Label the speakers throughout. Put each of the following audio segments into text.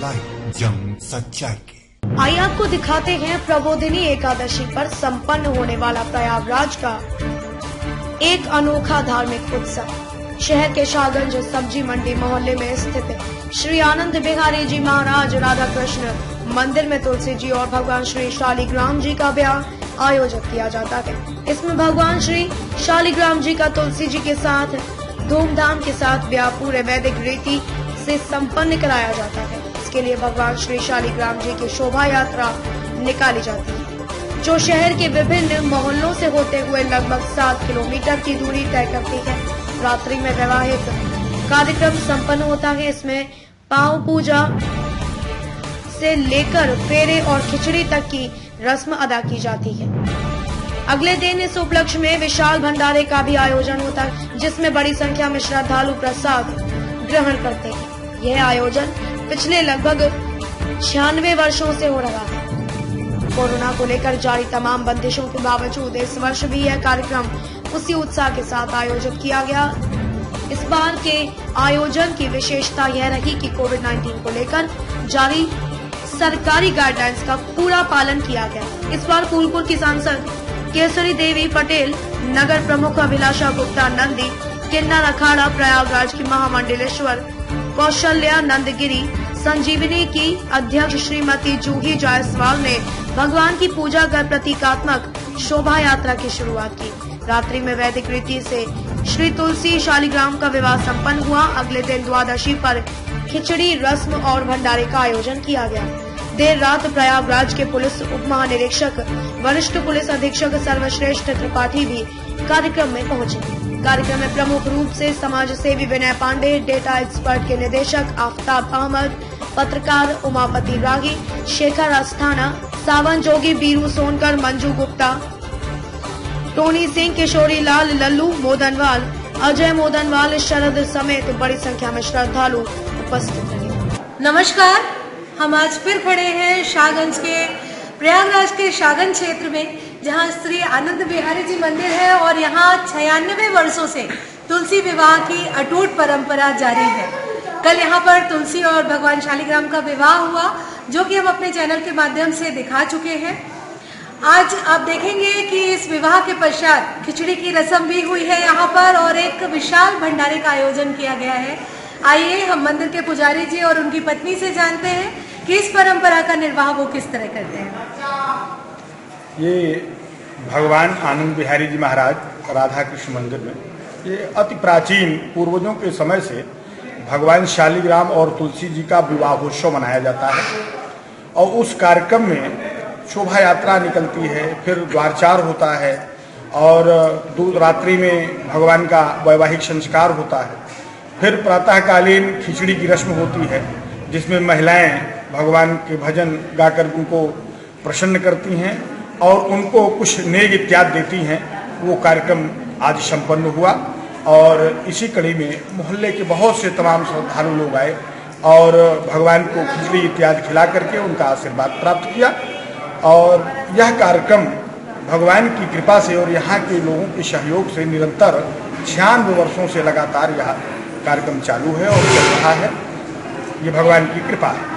Speaker 1: Live जंग सच्चाई की।
Speaker 2: आइए आपको दिखाते हैं प्रबोधिनी एकादशी पर संपन्न होने वाला प्रयागराज का एक अनोखा धार्मिक उत्सव। शहर के शाहगंज सब्जी मंडी मोहल्ले में स्थित श्री आनंद बिहारी जी महाराज राधा कृष्ण मंदिर में तुलसी जी और भगवान श्री शालिग्राम जी का ब्याह आयोजित किया जाता है। इसमें भगवान श्री शालिग्राम जी का तुलसी जी के साथ धूमधाम के साथ ब्याह पूरे वैदिक रीति से संपन्न कराया जाता है। इसके लिए भगवान श्री शालिग्राम जी की शोभा यात्रा निकाली जाती है, जो शहर के विभिन्न मोहल्लों से होते हुए लगभग 7 किलोमीटर की दूरी तय करती है। रात्रि में वैवाहिक कार्यक्रम संपन्न होता है। इसमें पांव पूजा से लेकर फेरे और खिचड़ी तक की रस्म अदा की जाती है। अगले दिन इस उपलक्ष्य में विशाल भंडारे का भी आयोजन होता है, जिसमें बड़ी संख्या में श्रद्धालु प्रसाद ग्रहण करते हैं। यह आयोजन पिछले लगभग 96 वर्षों से हो रहा है। कोरोना को लेकर जारी तमाम बंदिशों के बावजूद इस वर्ष भी यह कार्यक्रम उसी उत्साह के साथ आयोजित किया गया। इस बार के आयोजन की विशेषता यह रही कि कोविड-19 को लेकर जारी सरकारी गाइडलाइंस का पूरा पालन किया गया। इस बार फूलपुर की सांसद केसरी देवी पटेल, नगर प्रमुख अभिलाषा गुप्ता नंदी, किन्नर अखाड़ा प्रयागराज की महामंडलेश्वर कौशल्या नंदगिरी संजीवनी की अध्यक्ष श्रीमती जूही जायसवाल ने भगवान की पूजा कर प्रतीकात्मक शोभा यात्रा की शुरुआत की। रात्रि में वैदिक रीति से श्री तुलसी शालिग्राम का विवाह संपन्न हुआ। अगले दिन द्वादशी पर खिचड़ी रस्म और भंडारे का आयोजन किया गया। देर रात प्रयागराज के पुलिस उप महानिरीक्षक वरिष्ठ पुलिस अधीक्षक सर्वश्रेष्ठ त्रिपाठी भी कार्यक्रम में पहुंचे। कार्यक्रम में प्रमुख रूप से समाज सेवी विनय पांडे, डेटा एक्सपर्ट के निदेशक आफ्ताब अहमद, पत्रकार उमापति रागी, शेखर अस्थाना, सावन जोगी, बीरू सोनकर, मंजू गुप्ता, टोनी सिंह, किशोरी लाल, लल्लू मोदनवाल, अजय मोदनवाल, शरद समेत बड़ी संख्या में श्रद्धालु उपस्थित रहे।
Speaker 3: नमस्कार, हम आज फिर खड़े हैं शाहगंज के प्रयागराज के शाहगंज क्षेत्र में, जहां श्री आनंद बिहारी जी मंदिर है और यहां 96 वर्षों से तुलसी विवाह की अटूट परंपरा जारी है। कल यहां पर तुलसी और भगवान शालिग्राम का विवाह हुआ, जो कि हम अपने चैनल के माध्यम से दिखा चुके हैं। आज आप देखेंगे कि इस विवाह के पश्चात खिचड़ी की रस्म भी हुई है यहाँ पर और एक विशाल भंडारे का आयोजन किया गया है। आइए हम मंदिर के पुजारी जी और उनकी पत्नी से जानते हैं कि इस परंपरा का निर्वाह वो किस तरह करते हैं।
Speaker 4: ये भगवान आनंद बिहारी जी महाराज राधा कृष्ण मंदिर में ये अति प्राचीन पूर्वजों के समय से भगवान शालिग्राम और तुलसी जी का विवाहोत्सव मनाया जाता है और उस कार्यक्रम में शोभा यात्रा निकलती है, फिर द्वारचार होता है और रात्रि में भगवान का वैवाहिक संस्कार होता है। फिर प्रातःकालीन खिचड़ी की रस्म होती है, जिसमें महिलाएं भगवान के भजन गाकर उनको प्रसन्न करती हैं और उनको कुछ नेग इत्यादि देती हैं। वो कार्यक्रम आज संपन्न हुआ और इसी कड़ी में मोहल्ले के बहुत से तमाम श्रद्धालु लोग आए और भगवान को खिचड़ी इत्यादि खिला करके उनका आशीर्वाद प्राप्त किया। और यह कार्यक्रम भगवान की कृपा से और यहाँ के लोगों के सहयोग से निरंतर 96 वर्षों से लगातार यह कार्यक्रम चालू है और चल रहा है। ये भगवान की कृपा है।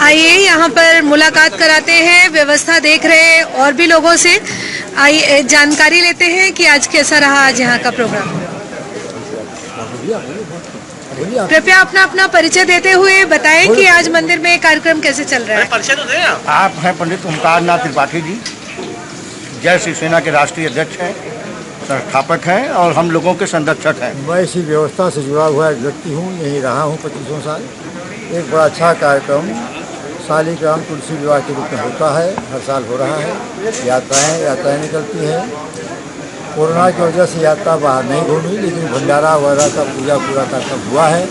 Speaker 3: आइए यहाँ पर मुलाकात कराते हैं, व्यवस्था देख रहे हैं और भी लोगों से। आइए जानकारी लेते हैं कि आज कैसा रहा आज यहाँ का प्रोग्राम। कृपया अपना परिचय देते हुए बताएं कि आज मंदिर में कार्यक्रम कैसे चल रहा है।
Speaker 5: परिचय तो दें आप हैं पंडित ओमकार नाथ त्रिपाठी जी, जय शिवसेना के राष्ट्रीय अध्यक्ष हैं, संस्थापक हैं और हम लोगों के संरक्षक हैं।
Speaker 6: मैं इसी व्यवस्था से जुड़ा हुआ एक व्यक्ति हूँ, यहीं रहा हूँ 25 साल। एक बड़ा अच्छा कार्यक्रम शालिग्राम तुलसी विवाह के रूप में होता है, हर साल हो रहा है। यात्राएं निकलती हैं। कोरोना की वजह से यात्रा बाहर नहीं घूमी, लेकिन भंडारा वगैरह का पूरा कार्यक्रम हुआ है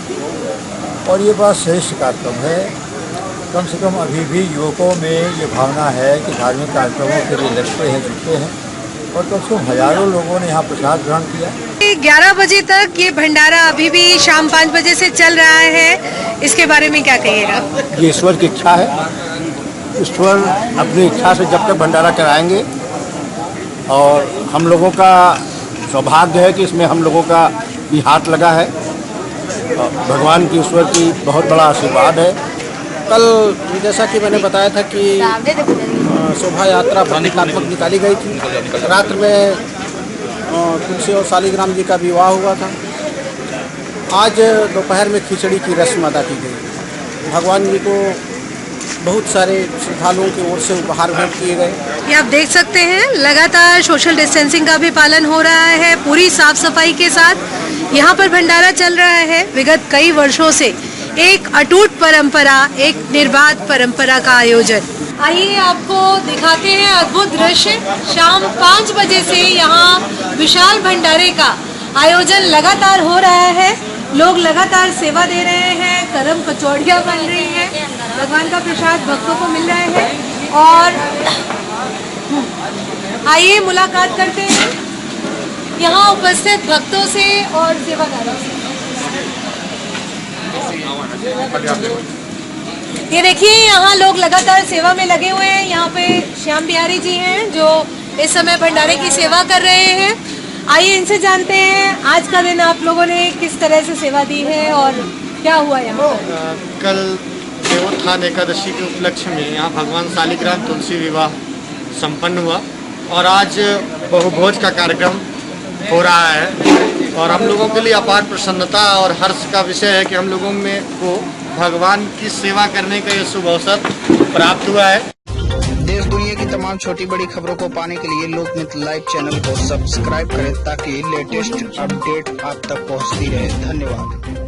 Speaker 6: और ये बड़ा श्रेष्ठ कार्यक्रम है। कम से कम अभी भी युवकों में ये भावना है कि धार्मिक कार्यक्रमों के लिए लगते हैं, जुटते हैं और कम से कम हजारों लोगों ने यहाँ प्रसाद ग्रहण किया।
Speaker 3: 11 बजे तक ये भंडारा अभी भी शाम 5 बजे से चल रहा है, इसके बारे में क्या कहिएगा?
Speaker 5: ये ईश्वर की इच्छा है, ईश्वर अपनी इच्छा से जब तक भंडारा कराएंगे और हम लोगों का सौभाग्य है कि इसमें हम लोगों का भी हाथ लगा है
Speaker 7: भगवान की ईश्वर की बहुत बड़ा आशीर्वाद है। कल जैसा कि मैंने बताया था कि शोभा यात्रा प्रतीकात्मक निकाली गई थी। रात्र में तुलसी और शालिग्राम जी का विवाह हुआ था। आज दोपहर में खिचड़ी की रस्म अदा की गई। भगवान जी को बहुत सारे श्रद्धालुओं की ओर से उपहार भेंट किए गए।
Speaker 3: ये आप देख सकते हैं लगातार सोशल डिस्टेंसिंग का भी पालन हो रहा है, पूरी साफ सफाई के साथ यहाँ पर भंडारा चल रहा है। विगत कई वर्षों से एक अटूट परंपरा, एक निर्बाध परंपरा का आयोजन। आइए आपको दिखाते हैं अद्भुत दृश्य। शाम 5 बजे से यहाँ विशाल भंडारे का आयोजन लगातार हो रहा है। लोग लगातार सेवा दे रहे हैं, गरम कचौड़ियाँ बन रही हैं, भगवान का प्रसाद भक्तों को मिल रहा है। और आइए मुलाकात करते हैं यहाँ उपस्थित भक्तों से और सेवादारों से। ये देखिए यहाँ लोग लगातार सेवा में लगे हुए हैं। यहाँ पे श्याम बिहारी जी हैं जो इस समय भंडारे की सेवा कर रहे हैं। आइए इनसे जानते हैं आज का दिन आप लोगों ने किस तरह से सेवा दी है और क्या हुआ यहाँ।
Speaker 8: कल देवोत्थान एकादशी के उपलक्ष्य में यहाँ भगवान शालिग्राम तुलसी विवाह संपन्न हुआ और आज बहुभोज का कार्यक्रम हो रहा है और हम लोगों के लिए अपार प्रसन्नता और हर्ष का विषय है कि हम लोगों में को भगवान की सेवा करने का ये शुभ अवसर प्राप्त हुआ है।
Speaker 9: देश दुनिया की तमाम छोटी बड़ी खबरों को पाने के लिए लोकमित्र लाइव चैनल को सब्सक्राइब करें ताकि लेटेस्ट अपडेट आप तक पहुंचती रहे। धन्यवाद।